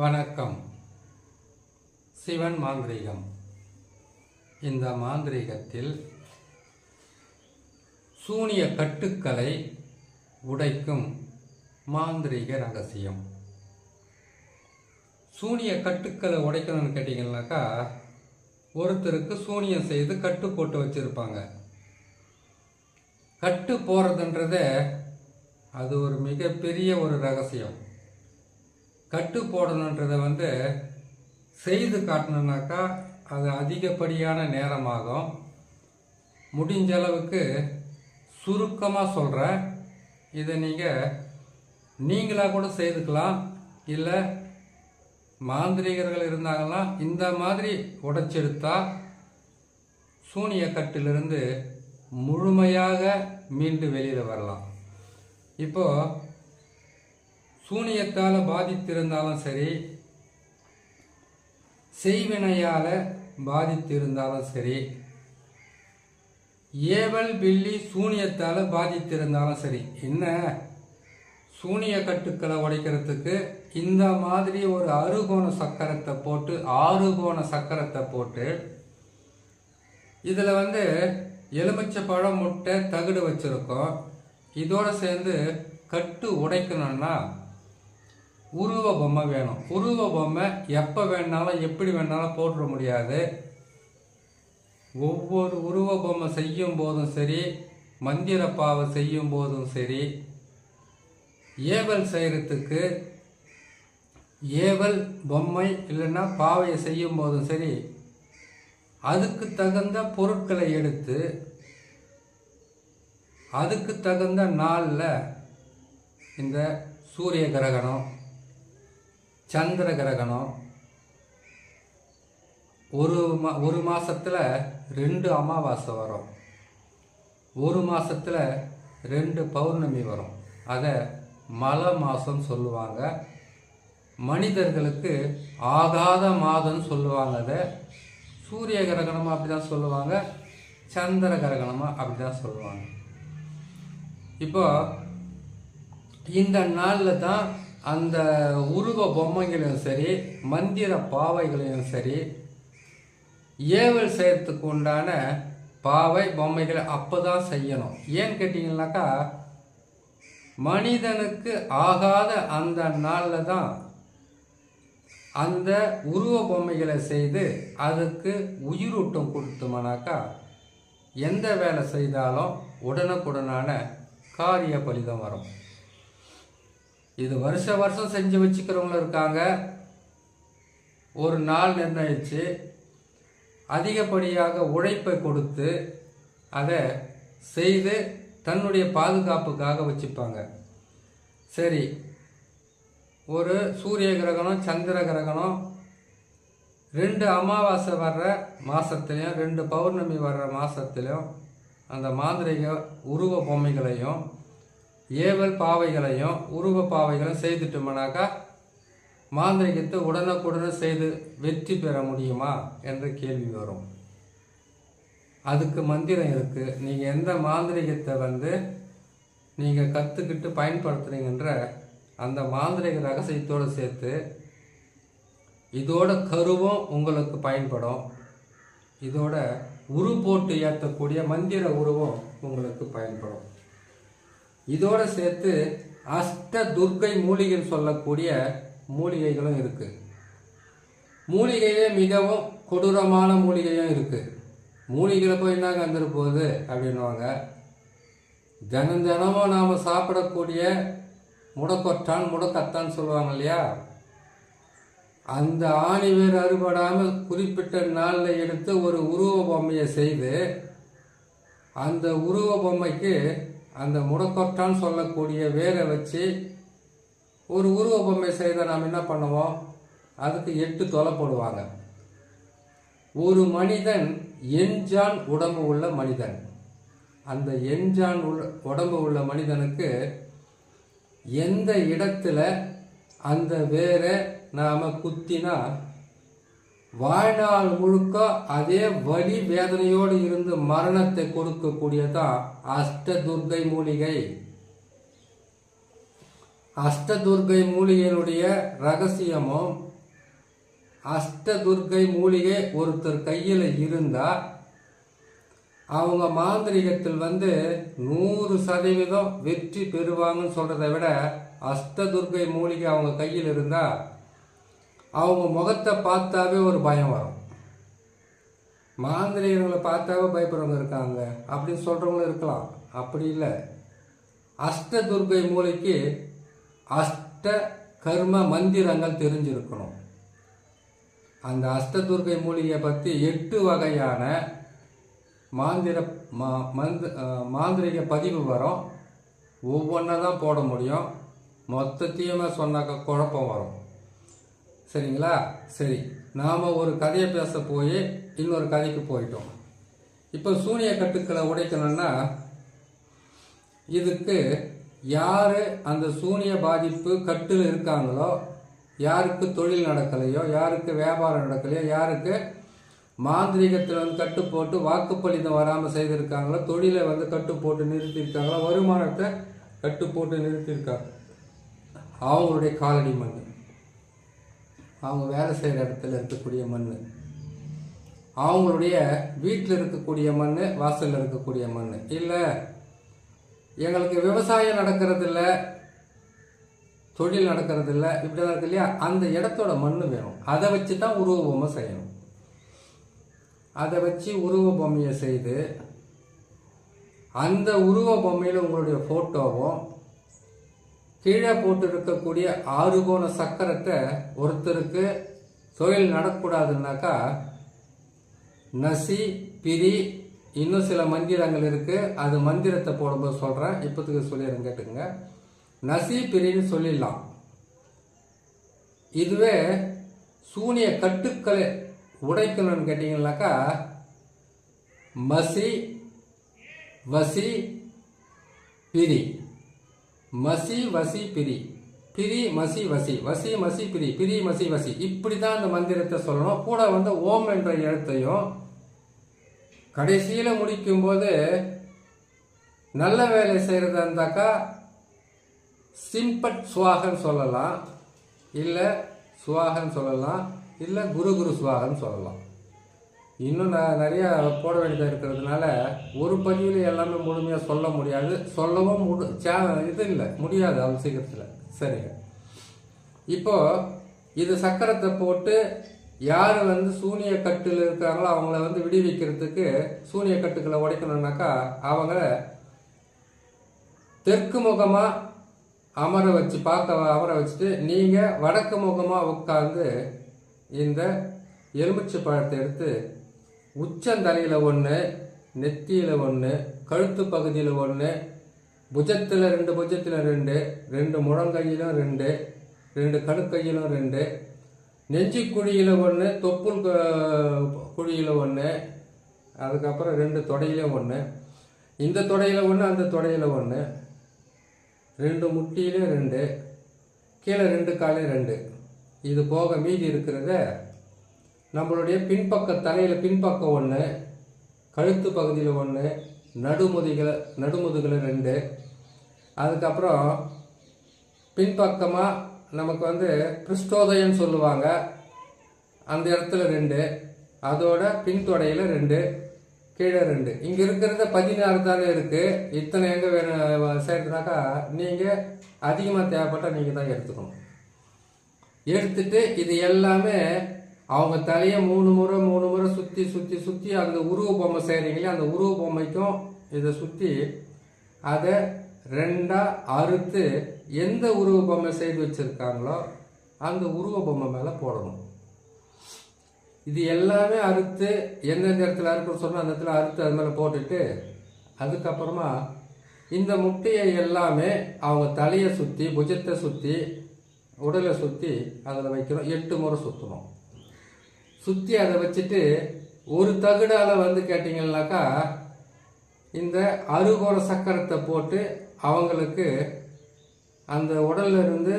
வணக்கம். சிவன் மாந்திரீகம். இந்த மாந்திரீகத்தில் சூனிய கட்டுக்களை உடைக்கும் மாந்திரீக ரகசியம். சூனிய கட்டுக்களை உடைக்கணும்னு கேட்டிங்கன்னாக்கா, ஒருத்தருக்கு சூனியம் செய்து கட்டு போட்டு வச்சுருப்பாங்க. கட்டு போகிறதுன்றத அது ஒரு மிகப்பெரிய ஒரு ரகசியம். கட்டு போடணுன்றதை செய்து காட்டணுன்னாக்கா அது அதிகப்படியான நேரமாகும். முடிஞ்ச அளவுக்கு சுருக்கமாக சொல்கிறேன். இதை நீங்களாக கூட செய்துக்கலாம். இல்லை மாந்திரிகர்கள் இருந்தாங்கன்னா இந்த மாதிரி உடைச்செடுத்தா சூனிய கட்டிலிருந்து முழுமையாக மீண்டு வெளியில் வரலாம். இப்போது சூனியத்தால் பாதித்திருந்தாலும் சரி, செய்வினையால் பாதித்திருந்தாலும் சரி, ஏவல் பில்லி சூனியத்தால் பாதித்திருந்தாலும் சரி, என்ன சூனிய கட்டுக்களை உடைக்கிறதுக்கு இந்த மாதிரி ஒரு அறுகோண சக்கரத்தை போட்டு 6 கோண சக்கரத்தை போட்டு இதில் எலுமிச்சை பழம், முட்டை, தகுடு வச்சுருக்கோம். இதோடு சேர்ந்து கட்டு உடைக்கணும்னா உருவ பொம்மை வேணும். உருவ பொம்மை எப்போ வேணாலும் எப்படி வேணாலும் போட்டுட முடியாது. ஒவ்வொரு உருவ பொம்மை செய்யும் போதும் சரி, மந்திர பாவை செய்யும் போதும் சரி, ஏவல் செய்கிறதுக்கு ஏவல் பொம்மை இல்லைன்னா பாவையை செய்யும் போதும் சரி, அதுக்கு தகுந்த பொருட்களை எடுத்து அதுக்கு தகுந்த நாளில் இந்த சூரிய கிரகணம், சந்திர கிரகணம், ஒரு மாதத்தில் 2 அமாவாசை வரும், ஒரு மாதத்தில் 2 பௌர்ணமி வரும். அதை மலை மாதம் சொல்லுவாங்க. மனிதர்களுக்கு ஆகாத மாதம்னு சொல்லுவாங்க. அதை சூரிய கிரகணமாக அப்படி தான் சொல்லுவாங்க, சந்திர கிரகணமாக அப்படி தான் சொல்லுவாங்க. இப்போ இந்த நாளில் தான் அந்த உருவ பொம்மைகளையும் சரி, மந்திர பாவைகளையும் சரி, ஏவல் செய்யறதுக்கு உண்டான பாவை பொம்மைகளை அப்போ தான் செய்யணும். ஏன்னு கேட்டிங்கன்னாக்கா, மனிதனுக்கு ஆகாத அந்த நாளில் தான் அந்த உருவ பொம்மைகளை செய்து அதுக்கு உயிரூட்டம் கொடுத்தோம்னாக்கா எந்த வேலை செய்தாலும் உடனுக்குடனான காரிய பலிதம் வரும். இது வருஷம் செஞ்சு வச்சுக்கிறவங்களும் இருக்காங்க. ஒரு நாள் நிர்ணயித்து அதிகப்படியாக உழைப்பை கொடுத்து அதை செய்து தன்னுடைய பாதுகாப்புக்காக வச்சுப்பாங்க. சரி, ஒரு சூரிய கிரகணம், சந்திர கிரகணம், 2 அமாவாசை வர்ற மாதத்துலேயும் 2 பௌர்ணமி வர்ற மாதத்துலேயும் அந்த மாந்திரிக உருவ பொம்மைகளையும் ஏவல் பாவைகளையும் உருவ பாவைகளையும் செய்துட்டோம்னாக்கா மாந்திரிகத்தை உடனுக்குடனே செய்து வெற்றி பெற முடியுமா என்ற கேள்வி வரும். அதுக்கு மந்திரம் இருக்குது. நீங்கள் எந்த மாந்திரிகத்தை நீங்கள் கற்றுக்கிட்டு பயன்படுத்துறீங்கன்ற அந்த மாந்திரிக ரகசியத்தோடு சேர்த்து இதோட கருவும் உங்களுக்கு பயன்படும். இதோட உரு போட்டு ஏற்றக்கூடிய மந்திர உருவம் உங்களுக்கு பயன்படும். இதோடு சேர்த்து அஷ்ட துர்க்கை மூலிகைன்னு சொல்லக்கூடிய மூலிகைகளும் இருக்குது. மூலிகையே மிகவும் கொடூரமான மூலிகையும் இருக்குது. மூலிகைகளை போய் என்னங்க வந்துட்டு போகுது அப்படின்வாங்க. தினமும் நாம் சாப்பிடக்கூடிய முடக்கொட்டான், முடக்கத்தான் சொல்லுவாங்க இல்லையா, அந்த ஆணி வேறு அறுபடாமல் குறிப்பிட்ட நாளில் எடுத்து ஒரு உருவ பொம்மையை செய்து அந்த உருவ பொம்மைக்கு அந்த முடக்கொட்டான்னு சொல்லக்கூடிய வேரை வச்சு ஒரு உருவ பொம்மை செய்த நாம் என்ன பண்ணுவோம், அதுக்கு 8 தொலை போடுவாங்க. ஒரு மனிதன் எண்ஜான் உடம்பு உள்ள மனிதன். அந்த எண்ஜான் உடம்பு உள்ள மனிதனுக்கு எந்த இடத்துல அந்த வேரை நாம் குத்தினா வாழ்நாள் முழுக்க அதே வலி வேதனையோடு இருந்து மரணத்தை கொடுக்கக்கூடியதான் அஷ்டதுர்க்கை மூலிகை. அஷ்டதுர்க்கை மூலிகையினுடைய ரகசியமும் அஷ்டதுர்க்கை மூலிகை ஒருத்தர் கையில் இருந்தால் அவங்க மாந்திரிகத்தில் 100% வெற்றி பெறுவாங்கன்னு சொல்கிறத விட அஷ்டதுர்க்கை மூலிகை அவங்க கையில் இருந்தால் அவங்க முகத்தை பார்த்தாவே ஒரு பயம் வரும். மாந்திரிகங்களை பார்த்தாவே பயப்படுறவங்க இருக்காங்க அப்படின்னு சொல்கிறவங்களும் இருக்கலாம். அப்படி இல்லை, அஷ்டதுர்க்கை மூலிகைக்கு அஷ்ட கர்ம மந்திரங்கள் தெரிஞ்சிருக்கணும். அந்த அஷ்டதுர்க்கை மூலிகையை பற்றி 8 வகையான மாந்திரிக பதிவு வரும். ஒவ்வொன்றா தான் போட முடியும். மொத்தத்தையுமே சொன்னாக்க குழப்பம் வரும். சரிங்களா? சரி, நாம் ஒரு கதையை பேச போய் இன்னொரு கதைக்கு போயிட்டோம். இப்போ சூனிய கட்டுக்களை உடைக்கணும்னா இதுக்கு யார் அந்த சூனிய பாதிப்பு கட்டில் இருக்காங்களோ, யாருக்கு தொழில் நடக்கலையோ, யாருக்கு வியாபாரம் நடக்கலையோ, யாருக்கு மாந்திரிகத்தில் கட்டு போட்டு வாக்குப்பளிதம் வராமல் செய்திருக்காங்களோ, தொழிலை கட்டு போட்டு நிறுத்தியிருக்காங்களோ, வருமானத்தை கட்டு போட்டு நிறுத்தியிருக்காங்க, அவங்களுடைய காலடி மண், அவங்க வேலை செய்கிற இடத்துல இருக்கக்கூடிய மண், அவங்களுடைய வீட்டில் இருக்கக்கூடிய மண், வாசலில் இருக்கக்கூடிய மண், இல்லை எங்களுக்கு விவசாயம் நடக்கிறதில்ல, தொழில் நடக்கிறதில்ல, இப்படி தான் இருக்கு இல்லையா, அந்த இடத்தோட மண் வேணும். அதை வச்சு தான் உருவ பொம்மை செய்யணும். அதை வச்சு உருவ பொம்மையை செய்து அந்த உருவ பொம்மையில் உங்களுடைய ஃபோட்டோவும் கீழே போட்டு இருக்கக்கூடிய 6 கோண சக்கரத்தை ஒருத்தருக்கு தொழில் நடக்கூடாதுன்னாக்கா நசி பிரி இன்னும் சில மந்திரங்கள் இருக்குது. அது மந்திரத்தை போடும்போது சொல்கிறேன், இப்போதுக்கு சொல்லிடுறேன் கேட்டுக்கங்க. நசி பிரின்னு சொல்லிடலாம். இதுவே சூனிய கட்டுக்களை உடைக்கணும்னு கேட்டிங்கன்னாக்கா மசி வசி பிரி, மசி வசி பிரி, பிரி மசி வசி, வசி மசி பிரி, பிரி மசி வசி, இப்படி தான் அந்த மந்திரத்தை சொல்லணும். கூட ஓம் என்ற எழுத்தையும் கடைசியில் முடிக்கும்போது நல்ல வேலை செய்கிறதா இருந்தாக்கா சிம்பட் சுவாகன்னு சொல்லலாம், இல்லை சுவாகன்னு சொல்லலாம், இல்லை குரு குரு சுவாகன்னு சொல்லலாம். இன்னும் நிறையா போட வேண்டியதாக இருக்கிறதுனால ஒரு பதிவில் எல்லாமே முழுமையாக சொல்ல முடியாது, சொல்லவும் இது இல்லை, முடியாது அவ்வளோ சீக்கிரத்தில். சரிங்க, இப்போது இது சக்கரத்தை போட்டு யார் சூனிய கட்டில் இருக்காங்களோ அவங்கள விடுவிக்கிறதுக்கு சூனிய கட்டுக்களை உடைக்கணும்னாக்கா அவங்க தெற்கு முகமாக அமர வச்சுட்டு நீங்கள் வடக்கு முகமாக உட்கார்ந்து இந்த எலுமிச்சை பழத்தை எடுத்து உச்சந்தலையில் 1, நெத்தியில் 1, கழுத்து பகுதியில் 1, புஜத்தில் 2, புஜத்தில் 2, 2 முழங்கையிலும் 2, 2 கணுக்கையிலும் 2, நெஞ்சு குழியில் 1, தொப்புள் குழியில் 1, அதுக்கப்புறம் 2 தொடையிலும் 1, இந்த தொடையில் 1, அந்த தொடையில் 1, 2 முட்டியிலும் 2, கீழே 2 காலையும் 2. இது போக மீதி இருக்கிறத நம்மளுடைய பின்பக்க தலையில் பின்பக்கம் 1, கழுத்து பகுதியில் 1, நடுமுதுகில் 2, அதுக்கப்புறம் பின்பக்கமாக நமக்கு பிருஷ்டோதயம் சொல்லுவாங்க, அந்த இடத்துல 2, அதோட பின்தொடையில் 2, கீழே 2. இங்கே இருக்கிறத 16 தானே இருக்குது. இத்தனை எங்கே வேணும் சேர்த்துனாக்கா நீங்கள் அதிகமாக தேவைப்பட்டால் நீங்கள் தான் எடுத்துக்கணும். எடுத்துட்டு இது எல்லாமே அவங்க தலையை 3 முறை சுற்றி அந்த உருவ பொம்மை செய்கிறீங்களே, அந்த உருவ பொம்மைக்கும் இதை சுற்றி அதை 2ஆக அறுத்து எந்த உருவ பொம்மை செய்து வச்சுருக்காங்களோ அந்த உருவ பொம்மை மேலே போடணும். இது எல்லாமே அறுத்து எந்தெந்த இடத்துல அறுக்கணும்னு சொன்னால் அந்த இடத்துல அறுத்து அது மேலே போட்டுட்டு அதுக்கப்புறமா இந்த முட்டையை எல்லாமே அவங்க தலையை சுற்றி, புஜத்தை சுற்றி, உடலை சுற்றி அதில் வைக்கணும். 8 முறை சுற்றணும். சுற்றி அதை வச்சுட்டு ஒரு தகுடால் கேட்டிங்கன்னாக்கா இந்த அறுகோண சக்கரத்தை போட்டு அவங்களுக்கு அந்த உடல்ல இருந்து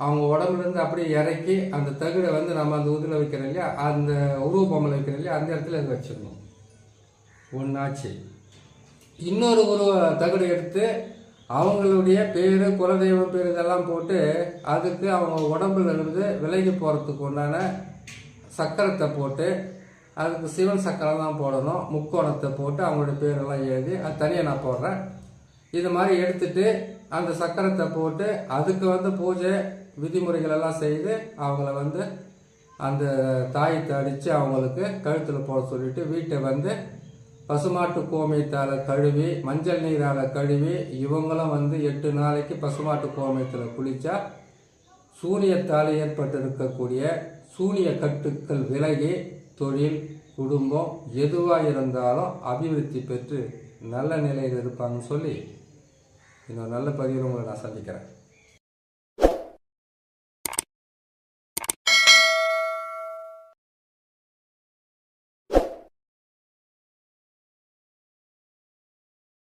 அவங்க உடம்புலேருந்து அப்படியே இறக்கி அந்த தகுடை நம்ம அந்த உதில் வைக்கிறோம் இல்லையா, அந்த உருவ பொம்மையில் வைக்கிறோம் இல்லையா, அந்த இடத்துல அது வச்சிடணும். ஒன்றாச்சு. இன்னொரு உருவ தகுடு எடுத்து அவங்களுடைய பேர், குலதெய்வம் பேர் இதெல்லாம் போட்டு அதுக்கு அவங்க உடம்புல இருந்து விலகி போகிறதுக்கு உண்டான சக்கரத்தை போட்டு, அதுக்கு சிவன் சக்கரம் தான் போடணும், முக்கோணத்தை போட்டு அவங்களுடைய பேரெல்லாம் எழுதி அது தனியாக நான் போடுறேன். இது மாதிரி எடுத்துட்டு அந்த சக்கரத்தை போட்டு அதுக்கு பூஜை விதிமுறைகள் எல்லாம் செய்து அவங்கள அந்த தாயத்தை அடித்து அவங்களுக்கு கழுத்தில் போட சொல்லிட்டு வீட்டை பசுமாட்டு கோமியத்தால் கழுவி, மஞ்சள் நீரால் கழுவி, இவங்களும் 8 நாளைக்கு பசுமாட்டு கோமியத்தில் குளித்தா சூனியத்தால் ஏற்பட்டிருக்கக்கூடிய சூனிய கட்டுக்கள் விலகி தொழில், குடும்பம் எதுவாக இருந்தாலும் அபிவிருத்தி பெற்று நல்ல நிலையில் இருப்பாங்கன்னு சொல்லி இன்னொரு நல்ல பதிவில் உங்களை நான் சந்திக்கிறேன்.